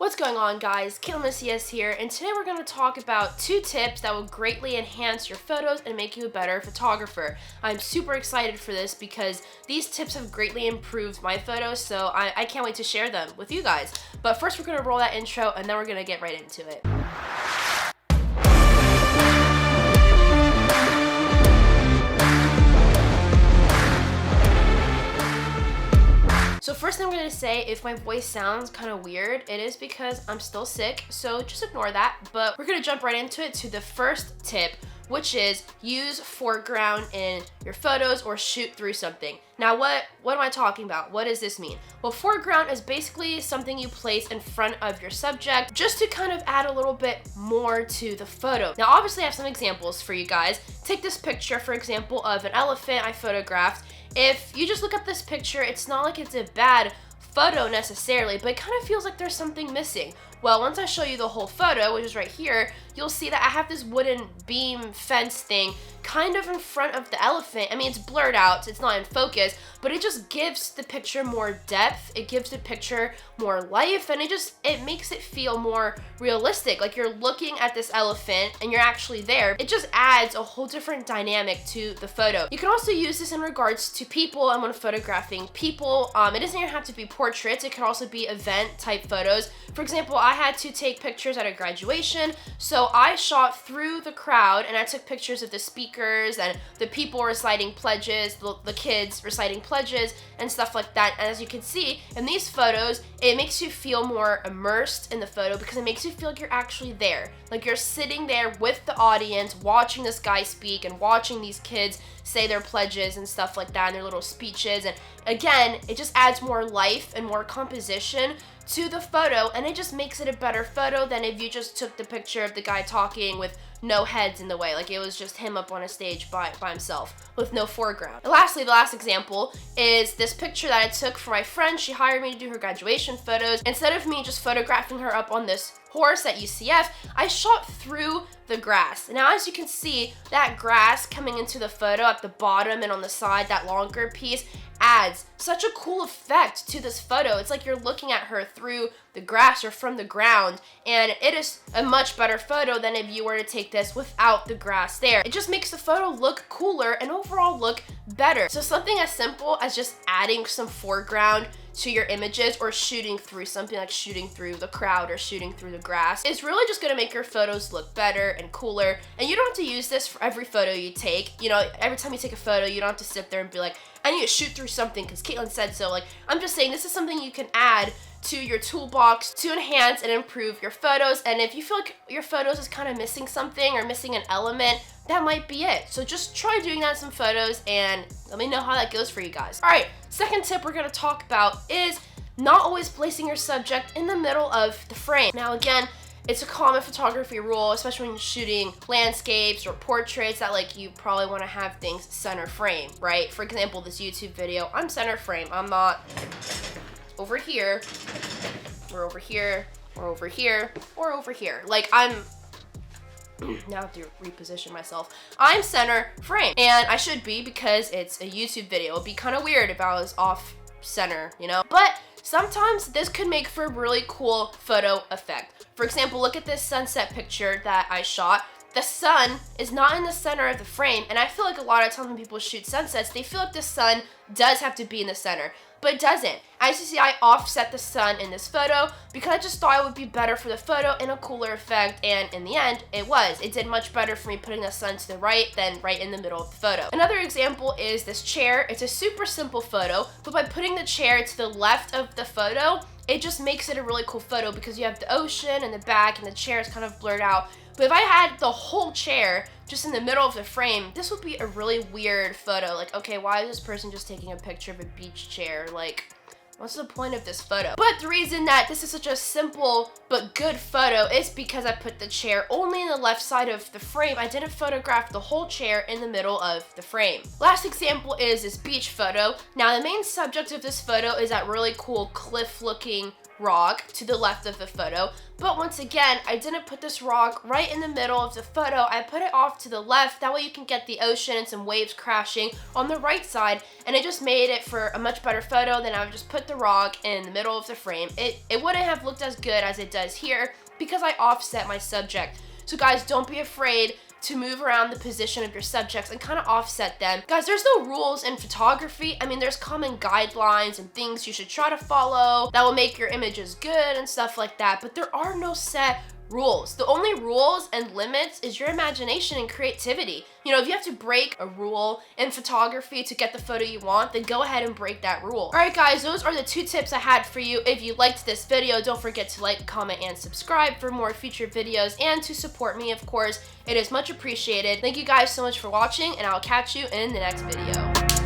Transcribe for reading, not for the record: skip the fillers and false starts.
What's going on, guys? Katelyn Macias here, and today we're going to talk about 2 tips that will greatly enhance your photos and make you a better photographer. I'm super excited for this because these tips have greatly improved my photos, so I can't wait to share them with you guys. But first we're going to roll that intro and then we're going to get right into it. So first thing I'm going to say, if my voice sounds kind of weird, it is because I'm still sick, so just ignore that. But we're going to jump right into it to the first tip, which is use foreground in your photos or shoot through something. Now what am I talking about? What does this mean? Well, foreground is basically something you place in front of your subject just to kind of add a little bit more to the photo. Now obviously I have some examples for you guys. Take this picture, for example, of an elephant I photographed. If you just look at this picture, it's not like it's a bad photo necessarily, but it kind of feels like there's something missing. Well, once I show you the whole photo, which is right here, you'll see that I have this wooden beam fence thing kind of in front of the elephant. I mean, it's blurred out, so it's not in focus, but it just gives the picture more depth. It gives the picture more life, and it makes it feel more realistic. Like you're looking at this elephant and you're actually there. It just adds a whole different dynamic to the photo. You can also use this in regards to people. I'm when photographing people. It doesn't even have to be portraits. It can also be event type photos. For example, I had to take pictures at a graduation, so I shot through the crowd and I took pictures of the speakers and the people reciting pledges, the kids reciting pledges and stuff like that. And as you can see in these photos, it makes you feel more immersed in the photo because it makes you feel like you're actually there. Like you're sitting there with the audience watching this guy speak and watching these kids say their pledges and stuff like that and their little speeches. And again, it just adds more life and more composition to the photo, and it just makes it a better photo than if you just took the picture of the guy talking with no heads in the way, like it was just him up on a stage by himself with no foreground. And lastly, the last example is this picture that I took for my friend. She hired me to do her graduation photos. Instead of me just photographing her up on this horse at UCF, I shot through the grass. Now as you can see, that grass coming into the photo at the bottom and on the side, that longer piece, adds such a cool effect to this photo. It's like you're looking at her through the grass or from the ground, and it is a much better photo than if you were to take this without the grass there. It just makes the photo look cooler and overall look better. So something as simple as just adding some foreground to your images or shooting through something, like shooting through the crowd or shooting through the grass, is really just gonna make your photos look better and cooler. And you don't have to use this for every photo you take. You know, every time you take a photo, you don't have to sit there and be like, I need to shoot through something because Katelyn said so. Like, I'm just saying this is something you can add to your toolbox to enhance and improve your photos. And if you feel like your photos is kind of missing something or missing an element, that might be it. So just try doing that in some photos and let me know how that goes for you guys. All right, second tip we're gonna talk about is not always placing your subject in the middle of the frame. Now again, it's a common photography rule, especially when you're shooting landscapes or portraits, that like you probably want to have things center frame, right? For example, this YouTube video, I'm center frame. I'm not over here, or over here, or over here, or over here. Like I'm, now I have to reposition myself. I'm center frame, and I should be because it's a YouTube video. It'd be kind of weird if I was off center, you know? But sometimes this could make for a really cool photo effect. For example, look at this sunset picture that I shot. The sun is not in the center of the frame, and I feel like a lot of times when people shoot sunsets, they feel like the sun does have to be in the center, but it doesn't. As you see, I offset the sun in this photo because I just thought it would be better for the photo and a cooler effect, and in the end, it was. It did much better for me putting the sun to the right than right in the middle of the photo. Another example is this chair. It's a super simple photo, but by putting the chair to the left of the photo, it just makes it a really cool photo because you have the ocean in the back and the chair is kind of blurred out. But if I had the whole chair just in the middle of the frame, this would be a really weird photo. Like, okay, why is this person just taking a picture of a beach chair? Like, what's the point of this photo? But the reason that this is such a simple but good photo is because I put the chair only in the left side of the frame. I didn't photograph the whole chair in the middle of the frame. Last example is this beach photo. Now, the main subject of this photo is that really cool cliff looking rock to the left of the photo. But once again, I didn't put this rock right in the middle of the photo. I put it off to the left. That way you can get the ocean and some waves crashing on the right side. And it just made it for a much better photo than I would just put the rock in the middle of the frame. It wouldn't have looked as good as it does here because I offset my subject. So guys, don't be afraid to move around the position of your subjects and kind of offset them. Guys, there's no rules in photography. I mean, there's common guidelines and things you should try to follow that will make your images good and stuff like that, but there are no set rules. The only rules and limits is your imagination and creativity. You know, if you have to break a rule in photography to get the photo you want, then go ahead and break that rule. All right, guys, those are the 2 tips I had for you. If you liked this video, don't forget to like, comment, and subscribe for more future videos and to support me, of course. It is much appreciated. Thank you guys so much for watching, and I'll catch you in the next video.